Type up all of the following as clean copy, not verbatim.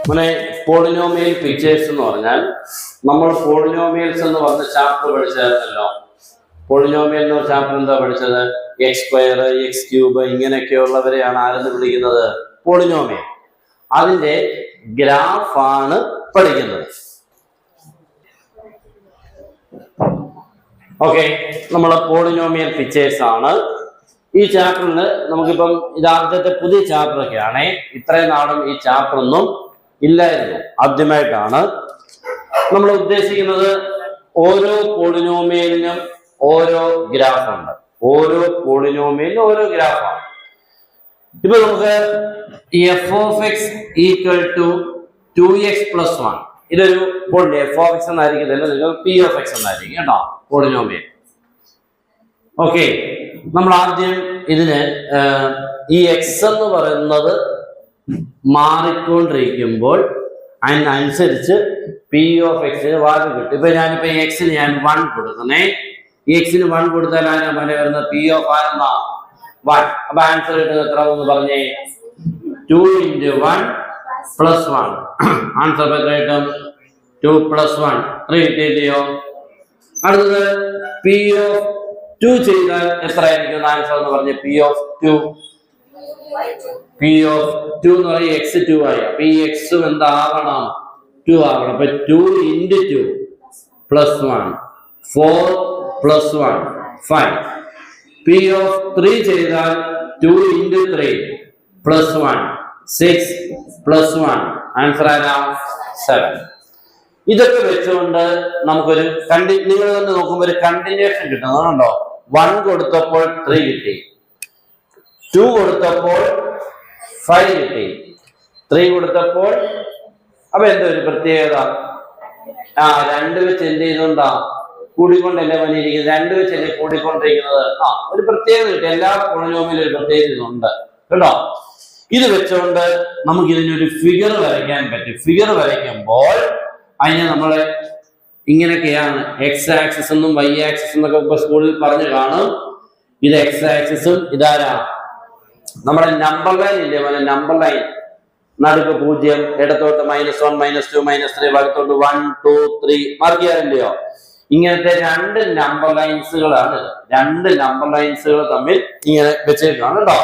അങ്ങനെ polynomial pictures എന്ന് പറഞ്ഞാൽ നമ്മൾ പോളിനോമിയൽസ് എന്ന് പറഞ്ഞ ചാപ്റ്റർ പഠിച്ചായിരുന്നല്ലോ. പോളിനോമിയൽ എന്ന് പറഞ്ഞ ചാപ്റ്റർ എന്താ പഠിച്ചത്? എക്സ് സ്ക്വയർ, എക്സ് ക്യൂബ് ഇങ്ങനെയൊക്കെയുള്ളവരെയാണ് ആരെന്ന് വിളിക്കുന്നത്? പോളിനോമിയൽ. അതിന്റെ ഗ്രാഫാണ് പഠിക്കുന്നത്. ഓക്കെ, നമ്മൾ പോളിനോമിയൽ പിക്ചേഴ്സ് ആണ് ഈ ചാപ്റ്ററിൽ. നമുക്കിപ്പം ഇതാദ്യത്തെ പുതിയ ചാപ്റ്റർ ഒക്കെയാണ്. ഇത്രയും നാളും ഈ ചാപ്റ്റർ ഒന്നും ഇല്ലായിരുന്നു, ആദ്യമായിട്ടാണ്. നമ്മൾ ഉദ്ദേശിക്കുന്നത് ഓരോ പോളിനോമിയലിനും ഓരോ ഗ്രാഫുണ്ട്. ഓരോ പോളിനോമിയലിനും ഓരോ ഗ്രാഫാണ്. ഇപ്പൊ നമുക്ക് F of X equal to 2x+1 ഇതൊരു പോളിനോമിയൽ. എഫ് ഓഫ് എക്സ് എന്നായിരിക്കത്തില്ല, നിങ്ങൾ പി ഓഫ് എക്സ് എന്നായിരിക്കും കേട്ടോ പോളിനോമിയൽ. ഓക്കെ, നമ്മൾ ആദ്യം ഇതിന് ഈ എക്സ് എന്ന് പറയുന്നത് മാറിക്കൊണ്ടിരിക്കുമ്പോൾ അതിനനുസരിച്ച് പി ഓഫ് എക്സിന് വാല്യൂ കിട്ടും. ഇപ്പൊ ഞാനിപ്പോ എക്സിന് ഞാൻ 1 കൊടുക്കുന്നേ. ഈ എക്സിന് 1 കൊടുത്താൽ അതിനെ വരുന്നത് പി ഓഫ് 1. അപ്പൊ ആൻസർ കിട്ടുന്നത് എത്ര എന്ന് പറഞ്ഞേ? 2 × 1 + 1. ആൻസർ എത്ര കിട്ടും? 2 + 1 3 കിട്ടിയില്ലയോ? അടുത്തത് പി ഓഫ് 2 ചെയ്താൽ എത്ര ആയിരിക്കും ആൻസർ എന്ന് പറഞ്ഞ? പി ഓഫ് 2 എന്ന് പറയും എക്സ് 2 ആയി. അപ്പൊ ഈ എക്സും എന്താവണം? 2 ആവണം. അപ്പൊ 2 × 2 + 1 4 + 1 5. പി ഓഫ് 3 ചെയ്താൽ 2 × 3 + 1 6 + 1 ആൻസർ ആരാ? 7. ഇതൊക്കെ വെച്ചുകൊണ്ട് നമുക്കൊരു നിങ്ങൾ തന്നെ നോക്കുമ്പോൾ ഒരു കണ്ടിന്യൂഷൻ കിട്ടുന്നുണ്ടോ? 1 കൊടുത്തപ്പോൾ 3 കിട്ടി, 2 കൊടുത്തപ്പോൾ 5 കിട്ടി, 3 കൊടുത്തപ്പോൾ. അപ്പൊ എന്തോ ഒരു പ്രത്യേകത, 2 വെച്ച് എന്ത് ചെയ്തുകൊണ്ടാ? കൂടിക്കൊണ്ടല്ലേ വന്നിരിക്കുന്നത്. 2 വെച്ചല്ലേ കൂടിക്കൊണ്ടിരിക്കുന്നത്. ഒരു പ്രത്യേകത കിട്ടി. എല്ലാ പോളിനോമിയലും ഒരു പ്രത്യേകത ഉണ്ട് കേട്ടോ. ഇത് വെച്ചുകൊണ്ട് നമുക്ക് ഇതിനൊരു ഫിഗർ വരയ്ക്കാൻ പറ്റും. ഫിഗർ വരയ്ക്കുമ്പോൾ അതിനെ നമ്മള് ഇങ്ങനെയൊക്കെയാണ്. എക്സ് ആക്സിസ് എന്നും വൈ ആക്സിസ് എന്നൊക്കെ ഇപ്പൊ സ്കൂളിൽ പറഞ്ഞു കാണും. ഇത് എക്സ് ആക്സിസും ഇതാരാ? നമ്മുടെ നമ്പർ ലൈൻ ഇല്ലേ? നമ്പർ ലൈൻ നടുക്ക് 0, ഇടത്തോട്ട് -1 -2 -3, വലത്തോട്ട് 1 2 3 മാർക്ക് ചെയ്യാറില്ലയോ? ഇങ്ങനത്തെ 2 നമ്പർ ലൈൻസുകളാണ്. 2 നമ്പർ ലൈൻസുകൾ തമ്മിൽ ഇങ്ങനെ വെച്ചേക്കാണ് കേട്ടോ.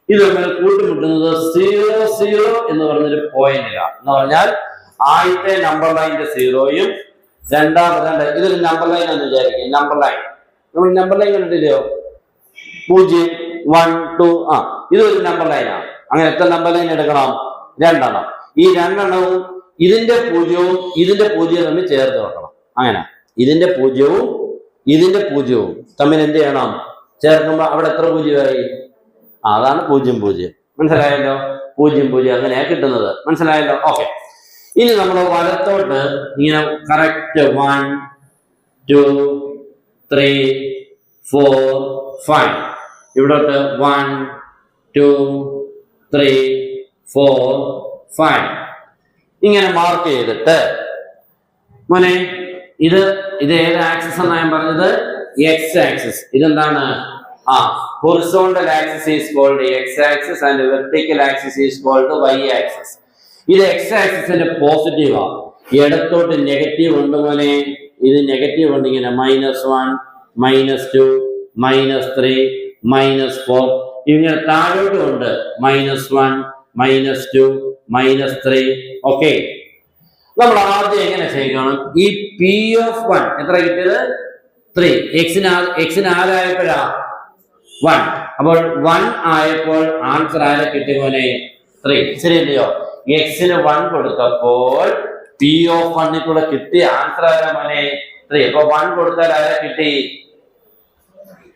ഇത് നമ്മൾ കൂട്ടിമുട്ടുന്നത് 0 0 എന്ന് പറഞ്ഞൊരു പോയിന്റിലാണ്. എന്ന് പറഞ്ഞാൽ ആദ്യത്തെ നമ്പർ ലൈനിന്റെ 0യും രണ്ടാമത്തെ ഇതൊരു നമ്പർ ലൈൻ എന്ന് വിചാരിക്കും. നമ്പർ ലൈൻ നമ്മൾ നമ്പർ ലൈൻ കണ്ടില്ലയോ? 0 1 2 ഇതൊരു നമ്പർ ലൈനാണ്. അങ്ങനെ എത്ര നമ്പർ ലൈൻ എടുക്കണം? 2 എണ്ണം. ഈ 2 എണ്ണവും ഇതിന്റെ 0വും ഇതിന്റെ 0 തമ്മിൽ ചേർത്ത് വെക്കണം. അങ്ങനെ ഇതിന്റെ 0വും ഇതിന്റെ 0വും തമ്മിൽ എന്ത് ചെയ്യണം? ചേർക്കുമ്പോ അവിടെ എത്ര 0ആയി? അതാണ് 0 0. മനസ്സിലായല്ലോ? 0 0 അങ്ങനെയാ കിട്ടുന്നത്. മനസ്സിലായല്ലോ? ഓക്കെ, ഇനി നമ്മൾ വലത്തോട്ട് ഇങ്ങനെ കറക്റ്റ് 1 2 3 4 5 ഇവിടോട്ട് 1 2 3 4 5 ഇങ്ങനെ മാർക്ക് ചെയ്തിട്ട് മോനെ ഇത് ഏത് ആക്സിസ് എന്നാണ് ഞാൻ പറഞ്ഞത്? X axis. ഇതെന്താണ്? horizontal axis is called x axis and vertical axis is called y axis. ഇത് എക്സ് ആക്സിസിന്റെ പോസിറ്റീവ് ആണ്. ഇടത്തോട്ട് നെഗറ്റീവ് ഉണ്ട് മോനെ. ഇത് നെഗറ്റീവ് ഉണ്ട്. ഇങ്ങനെ -1 -2 -3 -4 ഇങ്ങനെ താഴോട്ടും ഉണ്ട്. -1 -2 -3. ഓക്കെ, നമ്മൾ ആദ്യം എങ്ങനെ ചെയ്യണം? ഈ പി ഓഫ് 1 എത്ര കിട്ടിയത്? 3. എക്സിന് ആരായപ്പോഴാ? 1. അപ്പോൾ 1 ആയപ്പോൾ ആൻസർ ആരെ കിട്ടി പോലെ? 3. ശരിയല്ലയോ? എക്സിന് 1 കൊടുത്തപ്പോൾ പി ഓഫ് 1 കൂടെ കിട്ടിയ ആൻസർ ആരാ മോനെ? 3. അപ്പൊ 1 കൊടുത്താൽ ആരെ കിട്ടി?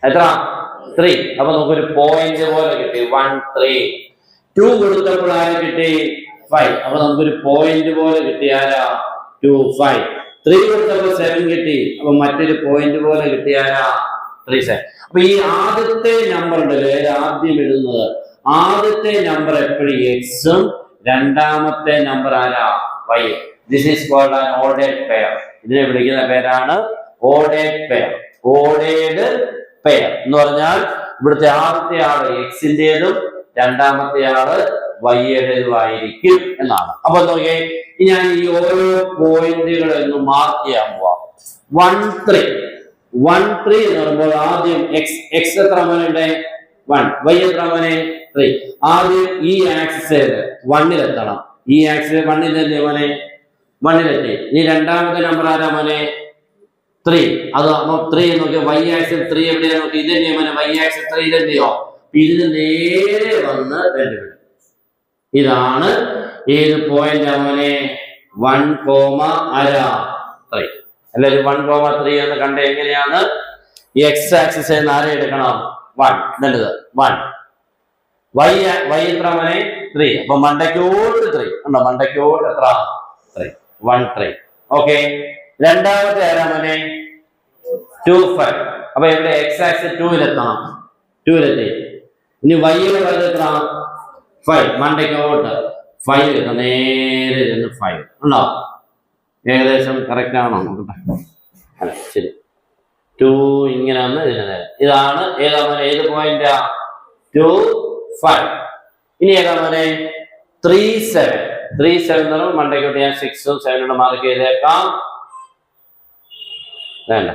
എത്ര? 3. അപ്പൊ നമുക്കൊരു പോയിന്റ് പോലെ കിട്ടി 1 3. 2 കൊടുത്തപ്പോൾ ആരെ കിട്ടി? 5. അപ്പൊ നമുക്കൊരു പോയിന്റ് പോലെ കിട്ടി. ആരാ? 2 5. 3 കൊടുത്തപ്പോൾ 7 കിട്ടി. അപ്പൊ മറ്റൊരു പോയിന്റ് പോലെ കിട്ടി. ആരാ? 3 7. അപ്പൊ ഈ ആദ്യത്തെ നമ്പർ ഉണ്ടല്ലോ, ആദ്യം ഇടുന്നത് ആദ്യത്തെ നമ്പർ എപ്പോഴും എക്സും രണ്ടാമത്തെ നമ്പർ ആരാ? Y. This is called an ordered pair. ഇതിനെ വിളിക്കുന്ന പേരാണ് ഓർഡേഡ് പെയർ. ഓർഡേഡ് പെയർ എന്ന് പറഞ്ഞാൽ ഇവിടുത്തെ ആദ്യത്തെ ആള് എക്സിന്റേതും രണ്ടാമത്തെ ആള് വൈയുടേതുമായിരിക്കും എന്നാണ്. അപ്പൊ നോക്കിയേ, ഞാൻ ഈ ഓരോ പോയിന്റുകളൊന്ന് മാർക്ക് ചെയ്യാൻ പോവാം. 1 3 1 3 എന്ന് പറയുമ്പോൾ ആദ്യം എക്സ് എത്ര മോനെ 1, വൈ എത്ര മോനെ 3. ആദ്യം ഈ ആക്സിസ് 1-ലെത്തണം. ഈ ആക്സിസ് 1-ലെത്തി മോനെ 1-ലെത്തി. ഇനി രണ്ടാമത്തെ നമ്പർ ആരാ മോനെ 3. അത് 3 നോക്കിയ വൈ ആക്സിസ് 3 എവിടെയാ നോക്കി, ഇതല്ലേ മോനെ വൈ ആക്സിസ് 3 ഇതല്ലയോ. ഇതിന് നേരെ വന്ന് ബന്ധപ്പെടും. ഇതാണ് ഏത് പോയിന്റ് മോനെ 1,3. അല്ലെങ്കിൽ 1,3 എന്ന് കണ്ട എങ്ങനെയാണ്? എക്സ് ആക്സിസ് ആരെ എടുക്കണം 1 നല്ലത് 1. വൈ എത്ര മോനെ 3. അപ്പൊ മണ്ടയ്ക്കോട്ട് 3 ഉണ്ടോ, മണ്ടയ്ക്കോട്ട് എത്ര 3 1 3. ഓക്കെ, രണ്ടാമത്തെ ആരാ മോനെ 2 5. അപ്പൊ ഇവിടെ എക്സ് ആക്സിസ് 2-ലെത്തണം, 2-ലെത്തി. ഇനി വൈയുടെ വലുത് എത്ര 5, മണ്ടയ്ക്കോട്ട് 5 എത്തണം, നേരെ 5 ഉണ്ടോ. ഏകദേശം കറക്റ്റ് ആണോ നോക്കട്ടെ. അല്ല ശരി, 2 ഇങ്ങനെ വന്ന് ഇതിന് നേരെ. ഇതാണ് ഏതാ മോനെ ഏത് പോയിന്റാ 2 5. ഇനി ഏതാ മോനെ 3 7. 3 7 എന്ന് പറയുമ്പോൾ മണ്ടയ്ക്കോട്ട് ഞാൻ 6ഉം 7 മാർക്ക് ചെയ്തേക്കാം. വേണ്ട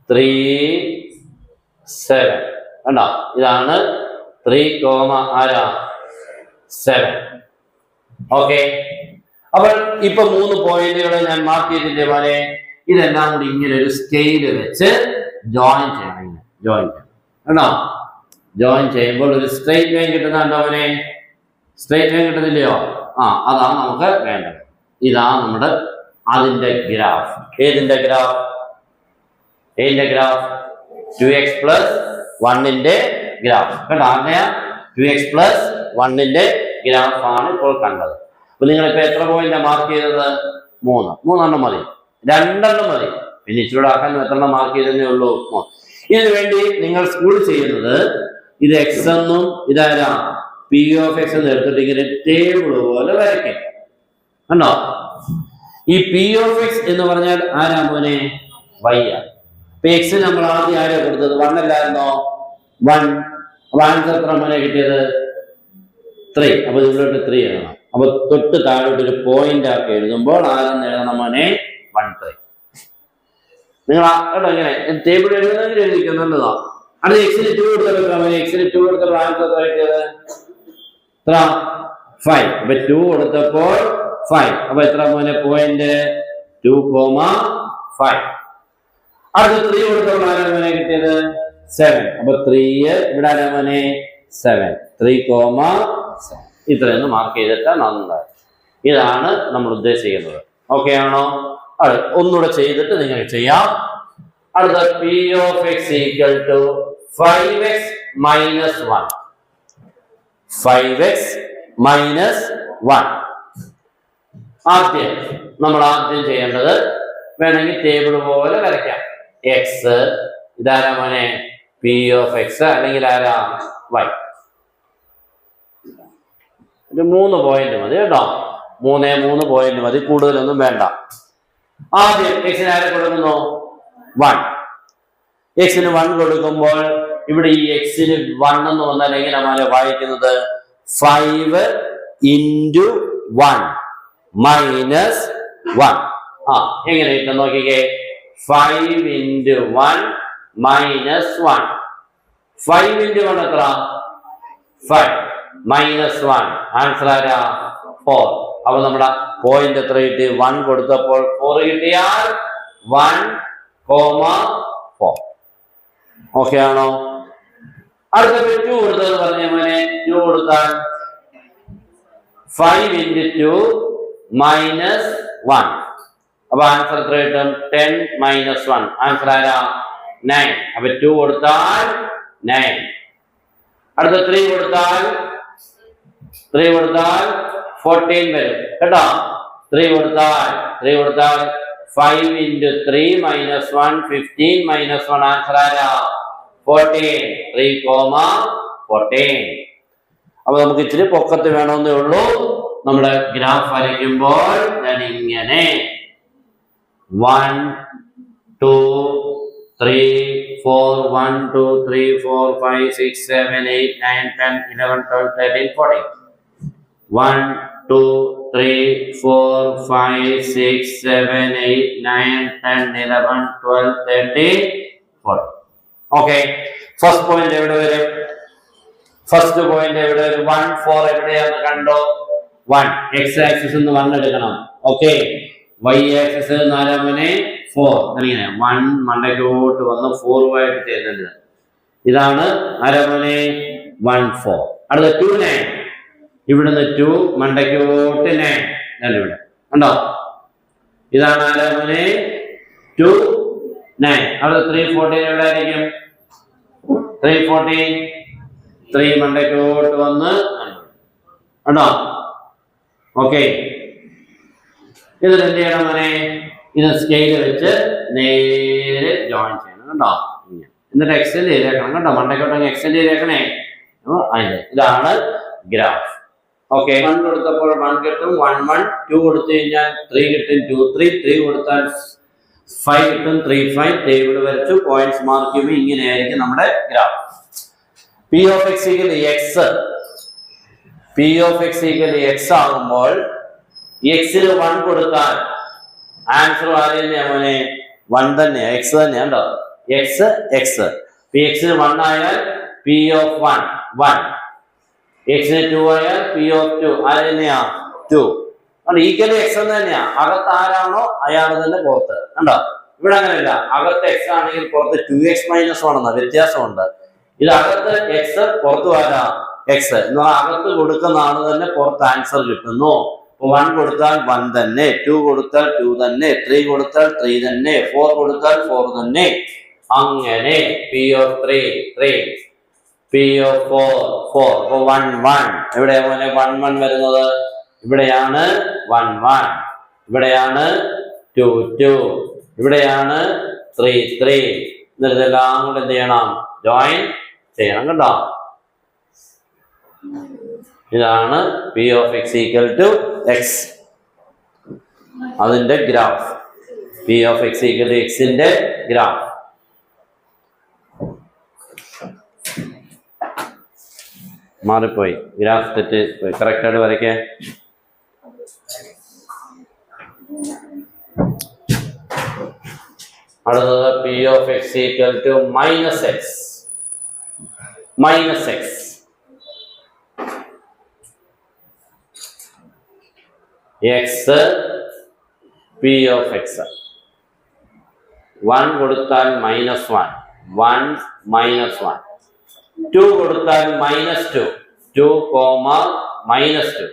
3 7 കണ്ടോ. ഇതാണ് 3,7. ഓക്കെ, അപ്പോൾ ഇപ്പൊ 3 പോയിന്റുകൾ ഞാൻ മാർക്ക് ചെയ്തില്ലേ മോനെ. ഇതെല്ലാം കൂടി ഇങ്ങനെ ഒരു സ്കെയിൽ വെച്ച് ജോയിൻ ചെയ്യണം. ജോയിൻ ചെയ്യണം കേട്ടോ. ജോയിൻ ചെയ്യുമ്പോൾ ഒരു സ്ട്രെയിറ്റ് ലൈൻ കിട്ടുന്നുണ്ടോ മോനെ? സ്ട്രെയിറ്റ് ലൈൻ കിട്ടുന്നില്ലയോ? അതാണ് നമുക്ക് വേണ്ടത്. ഇതാണ് നമ്മുടെ അതിന്റെ ഗ്രാഫ്. ഏതിന്റെ ഗ്രാഫ്? 2x + 1-ന്റെ ഗ്രാഫ് കേട്ടോ. അങ്ങനെയാ 2x + 1-ന്റെ ഗ്രാഫ് ആണ് ഇപ്പോൾ കണ്ടത്. അപ്പൊ നിങ്ങൾ ഇപ്പൊ എത്ര പോയിന്റാ മാർക്ക് ചെയ്തത്? 3 മതി, 2 മതി. പിന്നെ ഇച്ചിരി ആക്കാൻ എത്ര മാർക്ക് ചെയ്തേ ഉള്ളൂ? ഇതിനു വേണ്ടി നിങ്ങൾ സ്കൂൾ ചെയ്യുന്നത് ഇത് എക്സ് എന്നും ഇതാരാ പി ഓഫ് എക്സ് എന്ന് എടുത്തിട്ട് ഇങ്ങനെ ടേബിൾ പോലെ വരയ്ക്കും കണ്ടോ. ഈ പി ഓഫ് എക്സ് എന്ന് പറഞ്ഞാൽ ആരാ മോനെ? വൈ ആണ്. ഇപ്പൊ എക്സ് നമ്മൾ ആദ്യം ആരാ കൊടുത്തത്? 1 അല്ലായിരുന്നോ? 1. അപ്പൊ ആൻസർ എത്ര മോനെ കിട്ടിയത്? 3. അപ്പൊ ഇതിലോട്ട് 3 എഴുതണം. അപ്പൊ തൊട്ട് താഴോട്ട് ഒരു പോയിന്റ് ആക്കി എഴുതുമ്പോൾ ആരെന്ന് എഴുതണം മോനെ? 1 3. നിങ്ങൾ കേട്ടോ ഇങ്ങനെ ടേബിൾ എഴുതുന്നെങ്കിൽ എഴുതിക്കുന്നതാ. അത് എക്സിന് 2 കൊടുത്താൽ മോനെ എക്സിന് 2 കൊടുത്തപ്പോൾ ആൻസർ എത്ര കിട്ടിയത്? 5. അപ്പൊ 2 കൊടുത്തപ്പോൾ 5. അപ്പൊ എത്ര മോനെ പോയിന്റ്? 2,5. അടുത്ത 3 കൊടുത്തപ്പോൾ ആരാ മോനെ കിട്ടിയത്? 7. അപ്പൊ 3 ഇവിടെ ആരാ മോനെ? 7. 3,7. ഇത്രയൊന്ന് മാർക്ക് ചെയ്തിട്ട് നന്നായി. ഇതാണ് നമ്മൾ ഉദ്ദേശിക്കുന്നത്. ഓക്കെ ആണോ? അത് ഒന്നുകൂടെ ചെയ്തിട്ട് നിങ്ങൾക്ക് ചെയ്യാം. അടുത്ത P of X equal to 5x - 1. 5x - 1. നമ്മൾ ആദ്യം ചെയ്യേണ്ടത് വേണമെങ്കിൽ ടേബിൾ പോലെ വരയ്ക്കാം. എക്സ് ഇതാരാ മോനെ? പി ഓഫ് എക്സ് അല്ലെങ്കിൽ ആരാ? വൈ. ഒരു 3 പോയിന്റ് മതി കേട്ടോ. 3 പോയിന്റ് മതി, കൂടുതലൊന്നും വേണ്ട. ആദ്യം എക്സിന് ആരെ കൊടുക്കുന്നു? 1. എക്സിന് 1 കൊടുക്കുമ്പോൾ ഇവിടെ ഈ എക്സിന് 1 എന്ന് വന്നാൽ എങ്ങനെ മോനെ വായിക്കുന്നത്? 5 × 1 - 1. എങ്ങനെ കിട്ടും നോക്കിക്കേ. 5 × 1 - 1. 5 × 1 എത്ര? 5 - 1. ആൻസർ ആരാ? 4. അപ്പൊ നമ്മുടെ പോയിന്റ് എത്ര കിട്ടി? 1 കൊടുത്തപ്പോൾ 4 കിട്ടിയാൽ 1,4. ഓക്കെ ആണോ? അടുത്ത 2 കൊടുത്തത് പറഞ്ഞ മോനെ. 2 കൊടുത്താൽ 5 × 2 - 1. അപ്പൊ ആൻസർ എത്ര കിട്ടും? 10 - 1. ആൻസർ ആരാ? 9. അപ്പൊ 2 കൊടുത്താൽ 9. അടുത്ത 3 കൊടുത്താൽ 14 വരും കേട്ടോ. 3 കൊടുത്താൽ 5 × 3 - 1 15 - 1. ആൻസർ ആരാ? 14. 3,14. അപ്പൊ നമുക്ക് ഇച്ചിരി പൊക്കത്ത് വേണമെന്നേ ഉള്ളൂ. നമ്മുടെ ഗ്രാഫ് വരയ്ക്കുമ്പോൾ ഞാൻ ഇങ്ങനെ 1 2 3 4 1 2 3 4 5 6 7 8 9 10 11 12 13 14 1, 2, 3, 4, 5, 6, 7, 8, 9, 10, 11, 12, 13, 14. ഓക്കെ, ഫസ്റ്റ് പോയിന്റ് എവിടെ വരും? ഫസ്റ്റ് പോയിന്റ് എവിടെ വരും? 1, 4 എവിടെയാന്ന് കണ്ടോ? 1 x ആക്സിസ് 1 എടുക്കണം. ഓക്കെ, y ആക്സിസ് 4 അങ്ങനെ 1 മണ്ടയ്ക്കോട്ട് വന്ന് 4 ആയിട്ട് ചെയ്യുന്നുണ്ട്. ഇതാണ് 1, 4. അടുത്ത 2, 9. ഇവിടുന്ന് 2 മണ്ടയ്ക്കോട്ട് 9 ഇവിടെ ഉണ്ടോ? ഇതാണ് 2, 9. അടുത്ത 3, 14 എവിടെ ആയിരിക്കും? 3, 14 3 മണ്ടയ്ക്കോട്ട് വന്ന് ഉണ്ടോ? ഓക്കെ, ഇത് എന്ത് ചെയ്യണം മോനെ? ഇത് സ്കെയിൽ വെച്ച് നേരെ ജോയിൻ ചെയ്യണം കേട്ടോ. എന്നിട്ട് എക്സ്റ്റെൻഡ് ചെയ്തേക്കണം കേട്ടോ. മണ്ടയ്ക്കോട്ട് എക്സ്റ്റെൻഡ് ചെയ്തേക്കണേ. ഇതാണ് ഗ്രാഫ്. ഓക്കെ, 1 കൊടുത്തപ്പോൾ 1 കിട്ടും, 1, 1. 2 കൊടുത്തു കഴിഞ്ഞാൽ 3 കിട്ടും, 2, 3. 3 കൊടുത്താൽ 5 കിട്ടും, 3, 5. ടേബിൾ വരച്ചു, പോയിന്റ്സ് മാർക്ക് ചെയ്യുമ്പോൾ ഇങ്ങനെയായിരിക്കും നമ്മുടെ graph. P of x equal x. P of x equal x ആകുമ്പോൾ x-ന് 1 കൊടുത്താൽ ആൻസർ ആരെന്നെ 1 തന്നെ, x തന്നെയാണോ? x. x-ന് 1 ആയാൽ P of 1 1. x-ന് 2 ആയാൽ P of 2 ആരെന്നെയാ 2. ഈക്വലി x എന്ന് തന്നെയാ. അകത്ത് ആരാണോ അയാൾ തന്നെ പുറത്ത്. കണ്ടോ? ഇവിടെ അങ്ങനെയല്ല. അകത്ത് x ആണെങ്കിൽ പുറത്ത് 2x - 1 എന്ന വ്യത്യാസമുണ്ട്. ഇത് അകത്ത് x, പുറത്ത് വരാ x എന്ന് പറഞ്ഞാൽ അകത്ത് കൊടുക്കുന്ന ആള് തന്നെ പുറത്ത് ആൻസർ കിട്ടുന്നു. 1 കൊടുത്താൽ 1 തന്നെ, 2 കൊടുത്താൽ 2 തന്നെ, 3 കൊടുത്താൽ 3 തന്നെ, 4 കൊടുത്താൽ 4 തന്നെ. അങ്ങനെ P of 3 3, P of 4 4. 1 1 എവിടെയാ പോലെ 1 1 വരുന്നത്? ഇവിടെയാണ് 1 1, ഇവിടെയാണ് 2 2, ഇവിടെയാണ് 3 3. ഇതെല്ലാം കൂടെ എന്ത് ചെയ്യണം? ജോയിൻ ചെയ്യണം കേട്ടോ. ഇതാണ് P of x equal to x. അതിന്റെ graph. P of x equal to x ന്റെ ഗ്രാഫ്. മാറിപ്പോയി, ഗ്രാഫ് തെറ്റ്. കറക്റ്റ് ആയിട്ട് വരയ്ക്കേ. അടുത്തത് P of x equal to -x. -x. x P of x. 1 കൊടുത്താൽ -1 1 -1. 2 കൊടുത്താൽ -2 2, -2.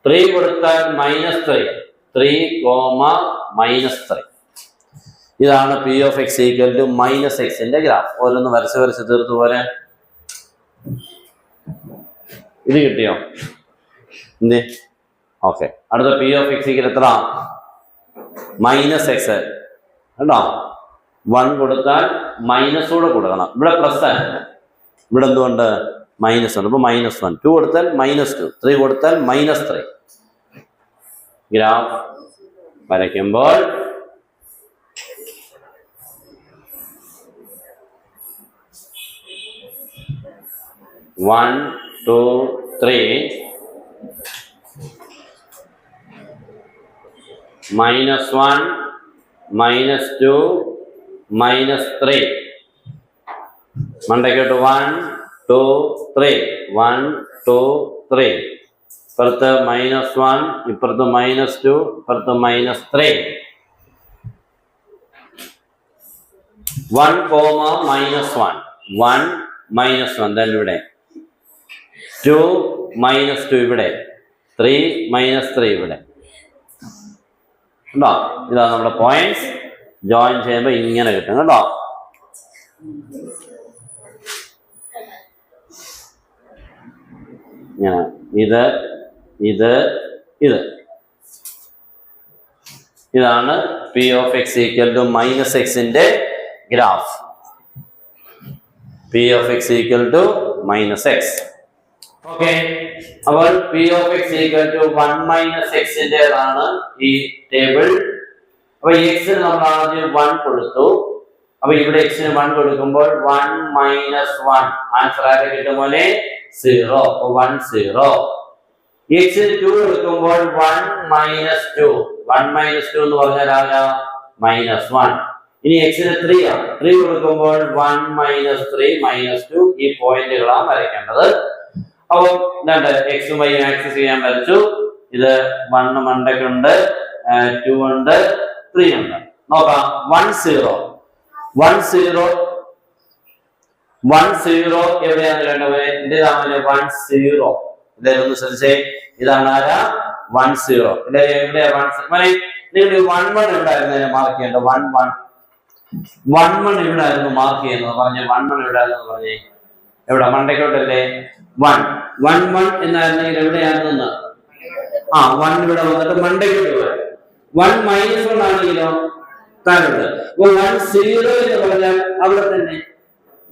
3 കൊടുത്താൽ -3 3, -3. ഇതാണ് P of x equal to -x ന്റെ ഗ്രാഫ്. ഓരോന്ന് വരച്ച് തീർത്തു പോലെ. ഇത് കിട്ടിയോ? എന്തേ? ഓക്കെ, അടുത്ത P of x equal എത്ര? -x. കേട്ടോ, 1 കൊടുത്താൽ മൈനസ് കൂടെ കൊടുക്കണം. ഇവിടെ പ്ലസ് ആണ്, ഇവിടെ എന്തുകൊണ്ട് മൈനസ് ഉണ്ട്. അപ്പൊ -1. 2 കൊടുത്താൽ -2, 3 കൊടുത്താൽ -3. ഗ്രാഫ് വരയ്ക്കുമ്പോൾ -1 2 3 -1 -2 -3. മണ്ടയ്ക്കോട്ട് 1 2 3 1 2 3. ഇപ്പുറത്ത് -1, ഇപ്പുറത്ത് -2, ഇപ്പുറത്ത് -3. 1, -1 1 -1 then ഇവിടെ 2 -2 ഇവിടെ 3 -3 ഇവിടെ ഉണ്ടോ? ഇതാണ് നമ്മുടെ പോയിന്റ്സ്. ജോയിൻ ചെയ്യുമ്പോൾ ഇങ്ങനെ കിട്ടും കേട്ടോ. ഇങ്ങനെ ഇത് ഇത് ഇത് ഇതാണ് P of x equal to -x ന്റെ graph. P of x equal to -x. Okay, അപ്പോൾ P of x equal to 1 - x ന്റേതാണ് ഈ ടേബിൾ. അപ്പൊ x ന് നമ്മൾ ആദ്യം 1 കൊടുത്തു. അപ്പൊ ഇവിടെ x ന് 1 കൊടുക്കുമ്പോൾ 1 - 1 ആൻസർ ആയിട്ട് കിട്ടും പോലെ 0. 1 0. എക്സിന് 2 എടുക്കുമ്പോൾ 1 മൈനസ് 2 എന്ന് പറഞ്ഞാൽ ആരാ -1. ഇനി എക്സിന് 3 ആണ്. 3 കൊടുക്കുമ്പോൾ 1 മൈനസ് 3 -2 ഈ പോയിന്റുകളാണ് വരയ്ക്കേണ്ടത്. അപ്പോൾ എക്സും വൈയും ആക്സസ് ചെയ്യാൻ വരച്ചു. ഇത് 1 മണ്ടയ്ക്കുണ്ട്, 2 ഉണ്ട്, 3 ഉണ്ട്. നോക്കാം. 1 0 എവിടെയാണ് വേണ്ടത്? ഇതാണ് 1 0. ഇതൊന്ന് ശ്രദ്ധിച്ചേ. ഇതാണ് ആരാ 1 0. എവിടെയാ 1? നിങ്ങൾ 1 1 എവിടെ ആയിരുന്നു മാർക്ക് ചെയ്യേണ്ടത്? 1 1 ഇവിടെ ആയിരുന്നു മാർക്ക് ചെയ്യുന്നത്. പറഞ്ഞേ 1 1 എവിടെ ആയിരുന്നു പറഞ്ഞേ? എവിടെ? മണ്ടയ്ക്കോട്ടല്ലേ? 1 എന്നായിരുന്നെങ്കിൽ എവിടെയായിരുന്നു? 1 ഇവിടെ വന്നിട്ട് മണ്ടയ്ക്കോട്ട് പോയി. 1 -1 ആണെങ്കിലോ താഴോട്ട്. അപ്പൊ 1 0 എന്ന് പറഞ്ഞാൽ അവിടെ തന്നെ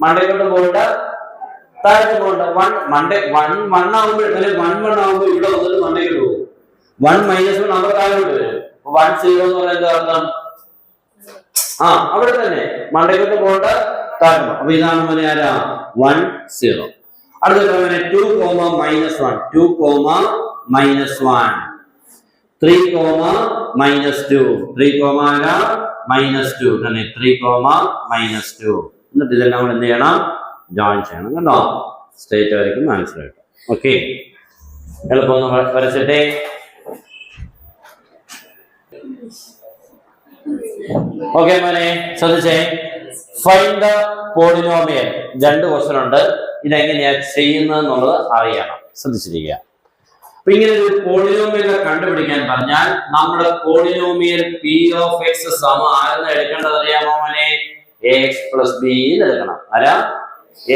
മണ്ടയ്ക്കോട്ട് പോകണ്ട, താഴോട്ട് പോകണ്ട. 1 ആകുമ്പോൾ ഇവിടെ വന്നിട്ട് മണ്ടയ്ക്കോട്ട് പോകും. 1 -1 അവിടെ താഴോട്ട് വരും. 1 0 എന്ന് പറഞ്ഞാൽ എന്താ അർത്ഥം? അവിടെ തന്നെ മണ്ടയ്ക്കോട്ട് പോകണ്ട, താഴോട്ട്. അപ്പൊ ഇതാണ് മോനെ ആരാ 1 0. അടുത്ത 2, -1 2, -1 3, -2 -2 തന്നെ 3, -2. എന്നിട്ട് ഇതെല്ലാം കൂടെ എന്ത് ചെയ്യണം? ജോയിൻ ചെയ്യണം. കേട്ടോ? സ്ട്രേറ്റ് വരയ്ക്കും മനസ്സിലായിട്ട്. ഓക്കെ, എളുപ്പം ഒന്ന് വരച്ചിട്ടേ. ഓക്കെ മോനെ ശ്രദ്ധിച്ചേ. Find the polynomial. 2 ക്വസ്റ്റ്യൻ ഉണ്ട്. ഇതെങ്ങനെയാ ചെയ്യുന്നത് എന്നുള്ളത് അറിയണം. ശ്രദ്ധിച്ചിരിക്കുക. അപ്പൊ ഇങ്ങനെ ഒരു പോളിനോമിയൽ കണ്ടുപിടിക്കാൻ പറഞ്ഞാൽ നമ്മുടെ പോളിനോമിയൽ p of x സമം ആരെന്ന് എടുക്കേണ്ടത് അറിയാമോ മോനെ? ax plus b എടുക്കണം. ആരാ?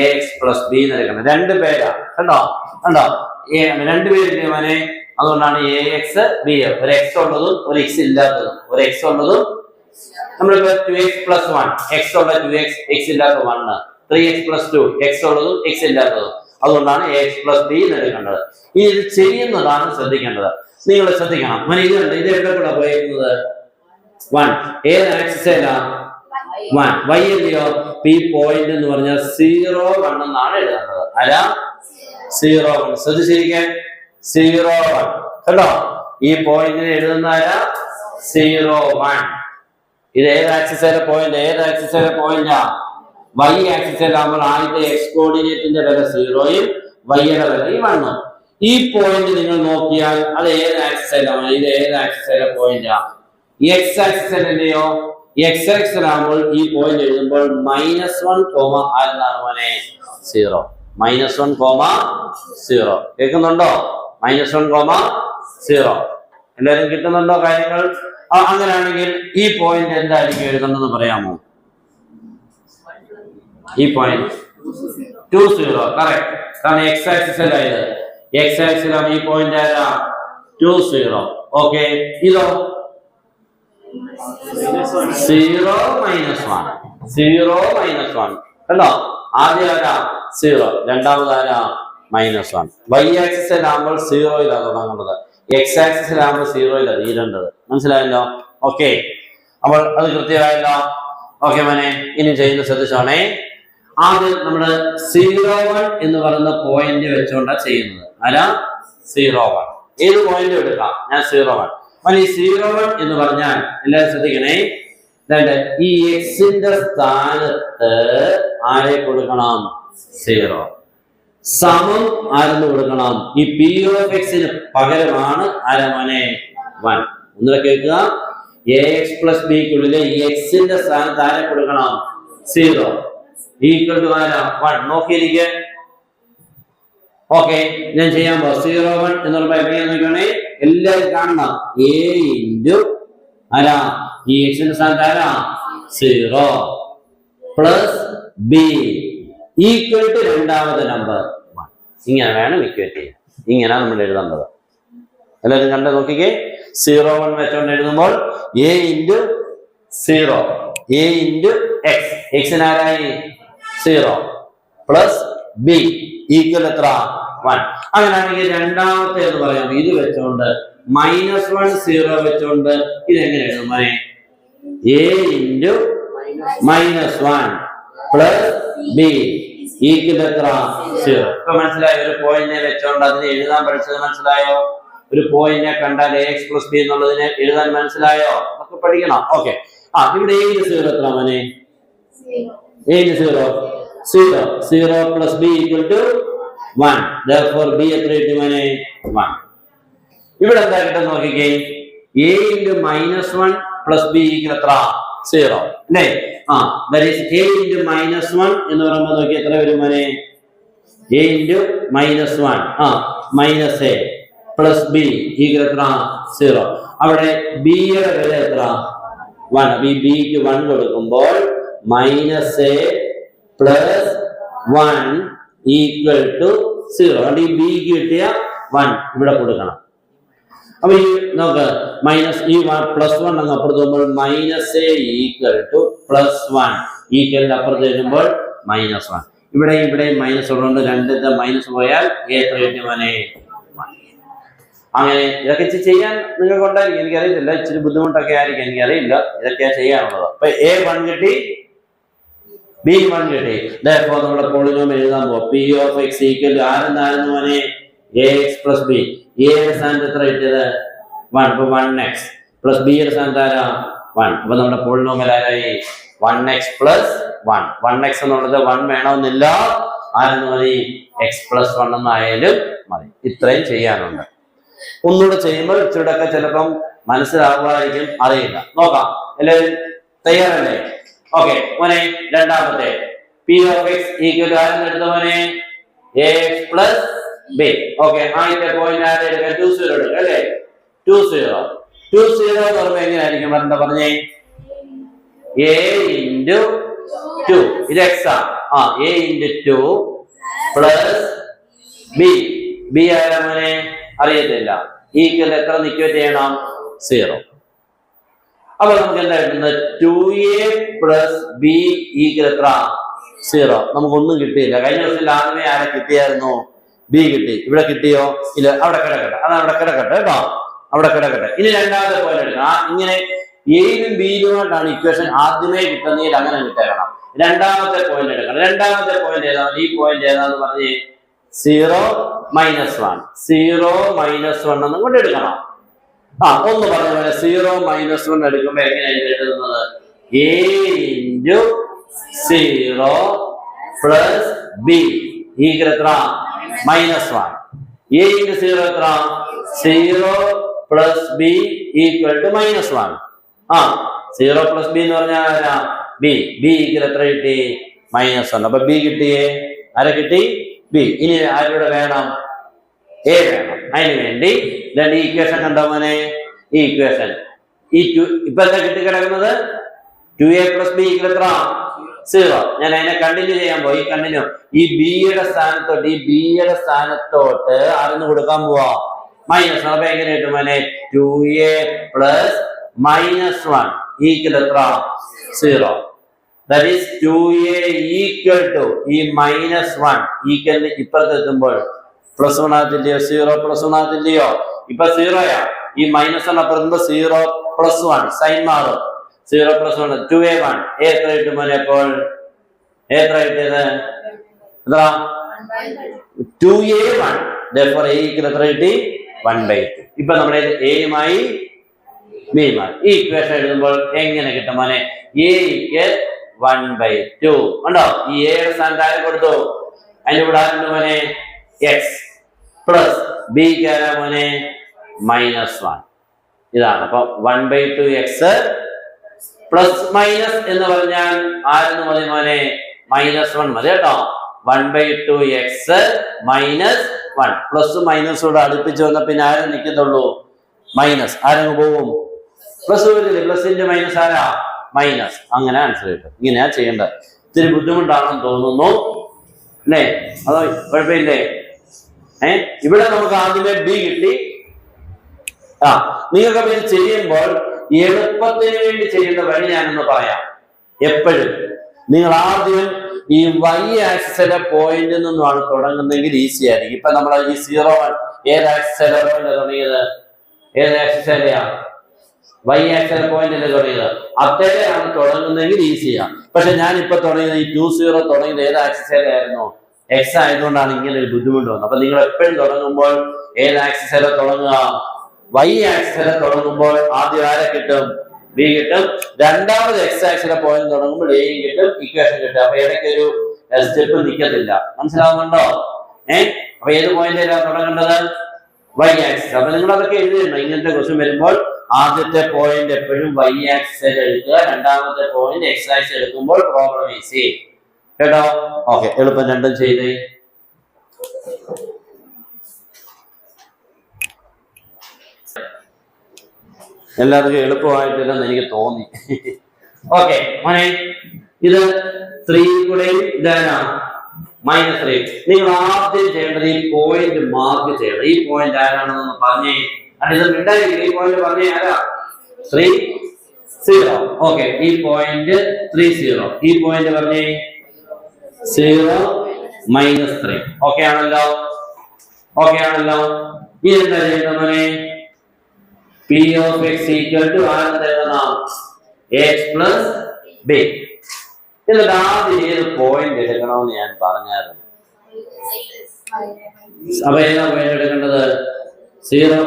ax plus b എടുക്കണം. 2 പേരാ. കണ്ടോ? 2 പേരില്ലേ മോനെ? അതുകൊണ്ടാണ് ax b. ഒരു x ഉള്ളതും ഒരു x ഇല്ലാത്തതും. ഒരു x ഉള്ളതും നമ്മളിപ്പോ 2x plus 1, x ഉള്ള 2x, x ഇല്ലാത്ത 1, 3x plus 2, x ഉള്ളതും x ഇല്ലാത്തതും. അതുകൊണ്ടാണ് ax plus b എടുക്കേണ്ടത്. ഇനി ഇത് ചെയ്യുന്നതാണ് ശ്രദ്ധിക്കേണ്ടത്. നിങ്ങൾ ശ്രദ്ധിക്കണം. ഇത് എവിടെ കൂടെ പോയിരിക്കുന്നത്? 1. ഏത് ആക്സിസിലാ? 1. y അല്ലയോ? p പോയിന്റ് എന്ന് പറഞ്ഞാൽ 0 1 എന്നാണ് എഴുതേണ്ടത്. ആരാ? 0 1. ശ്രദ്ധിച്ചിരിക്കാൻ. 0 1 കണ്ടോ? ഈ പോയിന്റിന് എഴുതുന്ന ആരാ? 0 1. ഇത് ഏത് ആക്സിസിലെ പോയിന്റ്? y ആക്സിസിലാകുമ്പോൾ ആദ്യത്തെ x കോർഡിനേറ്റിന്റെ വില 0യും y യുടെ വിലയും 1. ഈ പോയിന്റ് നിങ്ങൾ നോക്കിയാൽ അത് ഏത് ആക്സിസിലാണ്? ഇത് ഏത് ആക്സിസിലെ പോയിന്റാ? x ആക്സിസിലെയോ? x ആക്സിസിലാകുമ്പോൾ ഈ പോയിന്റ് എഴുതുമ്പോൾ -1, ആരെന്നാണ് മോനെ? 0. -1, 0. കേൾക്കുന്നുണ്ടോ? -1, 0. എല്ലാവരും കിട്ടുന്നുണ്ടോ കാര്യങ്ങൾ? അങ്ങനെയാണെങ്കിൽ ഈ പോയിന്റ് എന്തായിരിക്കും എഴുതുന്നത് പറയാമോ? ഈ പോയിന്റ് 2 0. കറക്റ്റ്. കാരണം x ആക്സിസിലായത്. x ആക്സിസിലാണ് ഈ പോയിന്റ് ആരാ? 2 0. ഓക്കെ, ഇതോ 0 -1. കണ്ടോ? ആദ്യം ആരാ? 0. രണ്ടാമത് ആരാ? -1. y ആക്സിസിലാകുമ്പോൾ 0 തുടങ്ങേണ്ടത്. x ആക്സിസിലാകുമ്പോൾ 0 തീരേണ്ടത്. മനസ്സിലായല്ലോ? ഓക്കെ, അപ്പോൾ അത് കൃത്യമായല്ലോ. ഓക്കെ മോനെ, ഇനി ചെയ്യുന്ന ശ്രദ്ധിച്ചോണേ. ആദ്യം നമ്മള് 0 1 എന്ന് പറയുന്ന പോയിന്റ് വെച്ചുകൊണ്ടാണ് ചെയ്യുന്നത്. ആരാ? 0 1. ഏത് പോയിന്റ് എടുക്കാം? ഞാൻ 0 1. ഈ 0 1 എന്ന് പറഞ്ഞാൽ എല്ലാവരും ശ്രദ്ധിക്കണേ. ഈ എക്സിന്റെ സ്ഥാനത്ത് ആരെ കൊടുക്കണം? 0. സമം ആരെന്ന് കൊടുക്കണം? ഈ p of x പകരമാണ് ആരാ മോനെ? 1. ഒന്നുകൂടെ കേൾക്കുക. ax plus b ക്കുള്ളിലെ എക്സിന്റെ സ്ഥാനത്ത് ആരെ കൊടുക്കണം? 0. ഈക്വൽ ടു ആരാ? 1. നോക്കിയിരിക്കെ. ഓക്കെ, ഞാൻ ചെയ്യാൻ പോ. 0 1 എന്നുള്ള നോക്കണേ. എല്ലാവരും കാണണം. a ഇൻറ്റു ആരാ? ഈ എക്സിന്റെ സ്ഥാനത്ത് ആരാ? 0 പ്ലസ് b ഈക്വൽ ടു രണ്ടാമത്തെ നമ്പർ 1. ഇങ്ങനെ വേണം ഇക്വേറ്റ് ചെയ്യാൻ. ഇങ്ങനെയാണ് നമ്മൾ എഴുതേണ്ടത്. എല്ലാവരും കണ്ട് നോക്കിക്കേ. 0 1 വെച്ചുകൊണ്ട് എഴുതുമ്പോൾ a into 0, a into x, എക്സിന് ആരായി? 0 പ്ലസ് b ഈക്വൽ എത്ര? 1. അങ്ങനെയാണെങ്കിൽ രണ്ടാമത്തെ എന്ന് പറയാം. ഇത് വെച്ചുകൊണ്ട് -1 0 വെച്ചുകൊണ്ട് ഇതെങ്ങനെ എഴുതും? a into -1 plus b equal എത്ര 0. ഇപ്പൊ മനസ്സിലായോ? ഒരു പോയിന്റിനെ വെച്ചോണ്ട് അതിനെ എഴുതാൻ പഠിച്ചത് മനസ്സിലായോ? ഒരു പോയിന്റിനെ കണ്ടാൽ ax + b എന്നുള്ളതിനെ എഴുതാൻ മനസ്സിലായോ? അതൊക്കെ പഠിക്കണം. ഓക്കെ. ഇവിടെ a ന്റെ 0 എത്ര മോനെ? a ന്റെ 0 0 b = 1. therefore b എത്ര കിട്ടി മോനെ? 1. ഇവിടെ എന്താ കിട്ടുന്ന നോക്കിക്കേ. a × -1 + b = എത്ര? 0 അല്ലേ? that is a × -1 എന്ന് പറയുമ്പോൾ നോക്കി എത്ര വരും മോനെ? a × -1 -a + b = എത്ര? 0. അവിടെ b യുടെ വില എത്ര? 1. b ക്ക് 1 കൊടുക്കുമ്പോൾ -a + 1 = 0. അതുകൊണ്ട് ഈ b ക്ക് കിട്ടിയ 1 ഇവിടെ കൊടുക്കണം. അപ്പൊ ഈ നോക്ക് ഈ +1 അങ്ങ് അപ്പുറത്ത് വരുമ്പോൾ -a = +1 ഈക്വലിന്റെ അപ്പുറത്ത് വരുമ്പോൾ -1. ഇവിടെ മൈനസ് ഉള്ളതുകൊണ്ട് രണ്ടിന്റെ മൈനസ് പോയാൽ a എത്ര കിട്ടും മോനെ? 1. അങ്ങനെ ഇതൊക്കെ ചെയ്യാൻ നിങ്ങൾക്ക് ഉണ്ടായിരിക്കും, എനിക്കറിയത്തില്ല, ഇച്ചിരി ബുദ്ധിമുട്ടൊക്കെ ആയിരിക്കും, എനിക്കറിയില്ല. ഇതൊക്കെയാ ചെയ്യാനുള്ളത്. അപ്പൊ a 1 കിട്ടി, b 1 കിട്ടി. therefore നമ്മുടെ പോളിനോമിയൽ എഴുതാൻ പോവാം. p of x = ആരെന്നായിരുന്നു മോനെ? ax + b. a യുടെ സ്ഥാനത്ത് എത്ര കിട്ടിയത്? 1. അപ്പൊ 1x + b യുടെ സ്ഥാനത്ത് ആരാ? 1. അപ്പൊ നമ്മുടെ പോളിനോമിയൽ ആരായി? 1x + 1. 1x എന്നുള്ളത് 1 വേണമെന്നില്ല, ആരെന്ന് മതി? x + 1 എന്നായാലും മതി. ഇത്രയും ചെയ്യാനുണ്ട്. ഒന്നുകൂടെ ചെയ്യുമ്പോൾ ഇച്ചിരിയൊക്കെ ചിലപ്പം മനസ്സിലാവുമായിരിക്കും, അറിയില്ല. നോക്കാം. എല്ലാവരും തയ്യാറല്ലേ? ഓക്കെ മോനെ, രണ്ടാമത്തെ p of x = ആരെന്ന് എടുത്ത മോനെ? ax + b. ഓക്കെ, ആദ്യത്തെ പോയിന്റ് ആരെ എടുക്കാം? 2 0 എടുക്കാം അല്ലേ? 2 0 എന്ന് പറയുമ്പോൾ എങ്ങനെയായിരിക്കും? എന്താ പറഞ്ഞേ? a × 2. ഇത് x a × 2 + b ആരാ മോനെ? അറിയത്തില്ല. ഈക്വൽ എത്ര നിക്വേറ്റ് ചെയ്യണം? 0. അപ്പൊ നമുക്ക് എന്താ കിട്ടുന്നത്? 2a + b = എത്ര? 0. നമുക്കൊന്നും കിട്ടിയില്ല. കഴിഞ്ഞ ദിവസം ആദ്യമേ ആരെ കിട്ടിയായിരുന്നു? b കിട്ടി. ഇവിടെ കിട്ടിയോ? ഇല്ല. അവിടെ കിടക്കട്ടെ, അത് അവിടെ കിടക്കട്ടെ കേട്ടോ, അവിടെ കിടക്കട്ടെ. ഇനി രണ്ടാമത്തെ പോയിന്റ് എടുക്കാം. ഇങ്ങനെ എയും ബിയിലുമായിട്ടാണ് ഇക്വേഷൻ ആദ്യമേ കിട്ടുന്നതിൽ അങ്ങനെ കിട്ടണം. രണ്ടാമത്തെ പോയിന്റ് എടുക്കണം. രണ്ടാമത്തെ പോയിന്റ് ഏതാണ്? ഈ പോയിന്റ് ഏതാന്ന് പറഞ്ഞ് 0 - 1 0 - 1 എന്നും കൊണ്ട് എടുക്കണം. ഒന്ന് പറഞ്ഞ പോലെ 0 - 1 എടുക്കുമ്പോ എങ്ങനെയാണ് എഴുതുന്നത്? a × 0 + b = എത്ര? -1. a × 0 എത്ര? 0 + b = -1. 0 + b എന്ന് പറഞ്ഞാൽ ആരാ? b = എത്ര കിട്ടി? -1. അപ്പൊ b കിട്ടിയേ. ആരെ കിട്ടി? b. ഇനി ആരുടെ വേണം? a വേണം. അതിന് വേണ്ടി ഈ ഇക്വേഷൻ കണ്ടോ മോനെ? ഈ ഇക്വേഷൻ ഇപ്പൊ എന്താ കിട്ടിക്കിടക്കുന്നത്? 2a + b = എത്ര? 0. ഞാൻ അതിനെ കണ്ടിന്യൂ ചെയ്യാൻ പോയി. കണ്ടിന്യൂ. ഈ b യുടെ സ്ഥാനത്തോട്ട് ആരെന്ന് കൊടുക്കാൻ പോവാ? -. അപ്പൊ എങ്ങനെ കിട്ടും മോനെ? 2a + -1 = എത്ര? 0. that is 2a = ഈ -1 ഈക്വൽ ഇപ്പുറത്ത് എത്തുമ്പോൾ +1 ആകത്തില്ലയോ? 0 + 1 ആകത്തില്ലയോ? ഇപ്പൊ 0 ഈ -1 അപ്പുറത്ത് 0 + 1 സൈൻ മാറും. 0 + 1 2a1 എത്ര കിട്ടും മോനെ? അപ്പോൾ എത്ര കിട്ടിയത്? എത്ര? 2a1. therefore a = എത്ര കിട്ടി? 1/2. ഇപ്പൊ നമ്മുടെ a യുമായി b യുമായി ഈ ഇക്വേഷൻ എഴുതുമ്പോൾ എങ്ങനെ കിട്ടും മോനെ? a = 1/2 ഉണ്ടോ? ഈ a യുടെ സ്ഥാനത്ത് ആര് കൊടുത്തു? അതിന്റെ കൂടെ ആരുണ്ട് മോനെ? x + b ക്ക് ആരാ മോനെ? -1. ഇതാണ്. അപ്പൊ 1/2x ± എന്ന് പറഞ്ഞാൽ ആരെന്ന് മതി മോനെ? -1 മതി കേട്ടോ. 1/2x -1 പ്ലസ് മൈനസോട് അടുപ്പിച്ച് വന്ന പിന്നെ ആരും നിൽക്കത്തുള്ളൂ? മൈനസ്. ആരങ്ങ് പോവും? പ്ലസ് വരില്ലേ? പ്ലസിന്റെ മൈനസ് ആരാ? മൈനസ്. അങ്ങനെ ആൻസർ കിട്ടും. ഇങ്ങനെയാ ചെയ്യേണ്ടത്. ഇത്തിരി ബുദ്ധിമുട്ടാണെന്ന് തോന്നുന്നു അല്ലേ? അതോ കുഴപ്പമില്ലേ? ഇവിടെ നമുക്ക് ആദ്യമേ b കിട്ടി. നിങ്ങൾക്ക് ഇത് ചെയ്യുമ്പോൾ എളുപ്പത്തിന് വേണ്ടി ചെയ്യേണ്ട വഴി ഞാനൊന്ന് പറയാം. എപ്പോഴും നിങ്ങൾ ആദ്യം ഈ y ആക്സിസിലെ പോയിന്റിൽ നിന്നുമാണ് തുടങ്ങുന്നതെങ്കിൽ ഈസി ആയിരിക്കും. ഇപ്പൊ നമ്മൾ ഈ 0 ഏത് ആക്സിസിലെ തുടങ്ങിയത്? ഏത് ആക്സിസിലെയാ? y ആക്സിസിലെ പോയിന്റിൽ തുടങ്ങിയത്. അത്തേടെയാണ് തുടങ്ങുന്നതെങ്കിൽ ഈസിയാ. പക്ഷെ ഞാൻ ഇപ്പൊ തുടങ്ങിയത് ഈ 2 0 തുടങ്ങിയത് ഏത് ആക്സിസിലായിരുന്നു? എക്സ് ആയതുകൊണ്ടാണ് ഇങ്ങനെ ഒരു ബുദ്ധിമുട്ട് വന്നത്. അപ്പൊ നിങ്ങൾ എപ്പോഴും തുടങ്ങുമ്പോൾ ഏത് ആക്സിസിലെ തുടങ്ങുക? വൈ ആക്സിസിലെ തുടങ്ങുമ്പോൾ ആദ്യം ആരെ കിട്ടും? ബി കിട്ടും. രണ്ടാമത് എക്സ് ആക്സിലെ പോയിന്റ് തുടങ്ങുമ്പോൾ എയും കിട്ടും, ഇക്വേഷൻ കിട്ടും. അപ്പൊ ഇടയ്ക്കൊരു സ്റ്റെപ്പ് നിൽക്കത്തില്ല. മനസ്സിലാവുന്നുണ്ടോ? അപ്പൊ ഏത് പോയിന്റിലാണ് തുടങ്ങേണ്ടത്? Y axis. അപ്പൊ നിങ്ങൾ അതൊക്കെ എഴുതിയിട്ടുണ്ട്. ഇങ്ങനത്തെ ക്വസ്റ്റ്യൻ വരുമ്പോൾ ആദ്യത്തെ പോയിന്റ് എപ്പോഴും വൈ ആക്സിസിൽ എടുക്കുക, രണ്ടാമത്തെ പോയിന്റ് എക്സ് ആക്സിസ് എടുക്കുമ്പോൾ പ്രോബ്ലം ഈസി. കേട്ടോ? ഓക്കെ, എളുപ്പം രണ്ടും ചെയ്തേ. എല്ലാവർക്കും എളുപ്പമായിട്ടില്ലെന്ന് എനിക്ക് തോന്നി. ഓക്കെ മോനെ, ഇത് 3 കൂടെ ഇതാണ് -3. നിങ്ങൾ ആദ്യം ചെയ്യേണ്ടത് ഈ പോയിന്റ് മാർക്ക് ചെയ്യണം. ഈ പോയിന്റ് ആരാണെന്ന് പറഞ്ഞേ. ഇത് മിണ്ടായിരിക്കും. ഈ പോയിന്റ് പറഞ്ഞേ ആരാ? 3 0. ഓക്കെ, ഈ പോയിന്റ് 3 0. ഈ പോയിന്റ് പറഞ്ഞേ 0 -3. ഓക്കെ ആണല്ലോ? ഓക്കെ ആണല്ലോ? ഈ എന്താ ചെയ്യുന്നത് മോനെ? P of x equal to x plus b. എന്നിട്ട് ആദ്യം ഏത് പോയിന്റ് എടുക്കണമെന്ന് ഞാൻ പറഞ്ഞായിരുന്നു. അപ്പൊ ഏതാ പോയിന്റ് എടുക്കേണ്ടത്? 0,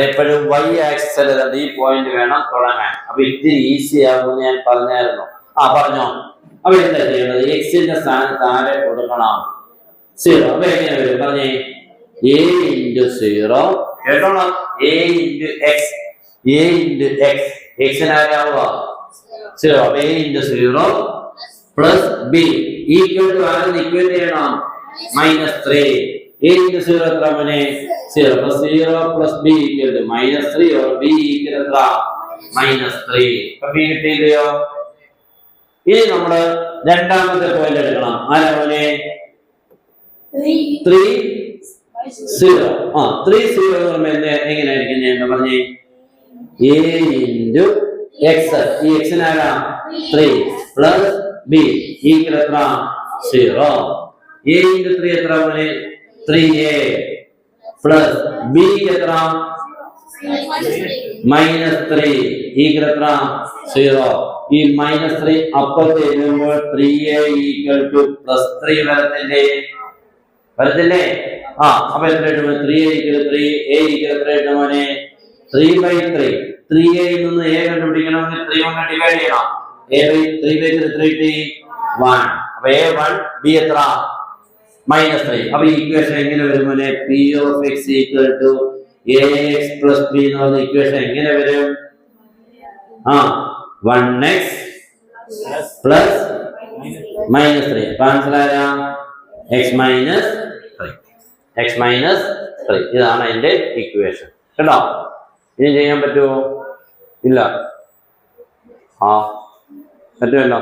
എപ്പോഴും y ആക്സിസിൽ ഈ പോയിന്റ് വേണം തുടങ്ങാൻ. അപ്പൊ ഇത്തിരി ഈസി ആകുമെന്ന് ഞാൻ പറഞ്ഞായിരുന്നു. പറഞ്ഞോ. അപ്പൊ എന്താ ചെയ്യേണ്ടത്? എക്സിന്റെ സ്ഥാനത്ത് ആരെ കൊടുക്കണം? 0. അപ്പൊ എങ്ങനെ വരും പറഞ്ഞേ? a into 0. കേട്ടോളാം. a into x. a into x. എക്സിനാരാവുക 0. അപ്പൊ a into 0 plus b equal to ആരെന്ന് ഇക്വേറ്റ് ചെയ്യണം? -3. a into 0 എത്ര മോനെ? 0. അപ്പൊ 0 plus b equal to -3 or b equal എത്ര? -3. അപ്പൊ b കിട്ടിയില്ലയോ? ഇനി നമ്മള് രണ്ടാമത്തെ പോയിന്റ് എടുക്കണം. ആരാ മോനെ? 3 0. 3 0 എങ്ങനെയായിരിക്കും ഞാൻ പറഞ്ഞേ? a into x. ഈ എക്സിനാരാ? 3 പ്ലസ് b ഈക്വൽ എത്ര? 0. a into 3 എത്ര മോനെ? 3a പ്ലസ് b എത്ര? -3 ഈക്വൽ എത്ര? 0. ഈ -3 അപ്പുറത്ത് എഴുതുമ്പോൾ 3a ഈക്വൽ ടു +3 വരത്തില്ലേ? അപ്പൊ എത്ര കിട്ടും? 3a ഈക്വൽ 3, a ഈക്വൽ എത്ര കിട്ടും മോനെ? 3/3. 3a യിൽ നിന്ന് a കണ്ടുപിടിക്കണമെങ്കിൽ 3 കൊണ്ട് ഡിവൈഡ് ചെയ്യണം. a/3 എത്ര കിട്ടി? 1. അപ്പൊ a1 b എത്ര? -3. അപ്പൊ ഈ ഇക്വേഷൻ എങ്ങനെ വരും മോനെ? p of x equal to ax plus b എന്ന് പറഞ്ഞ ഇക്വേഷൻ എങ്ങനെ വരും? 1x plus -3. അപ്പൊ ആൻസർ ആരാ? x minus 3. ഇതാണ് അതിന്റെ ഇക്വേഷൻ. കേട്ടോ? ഇനി ചെയ്യാൻ പറ്റുമോ? ഇല്ല. പറ്റുമല്ലോ.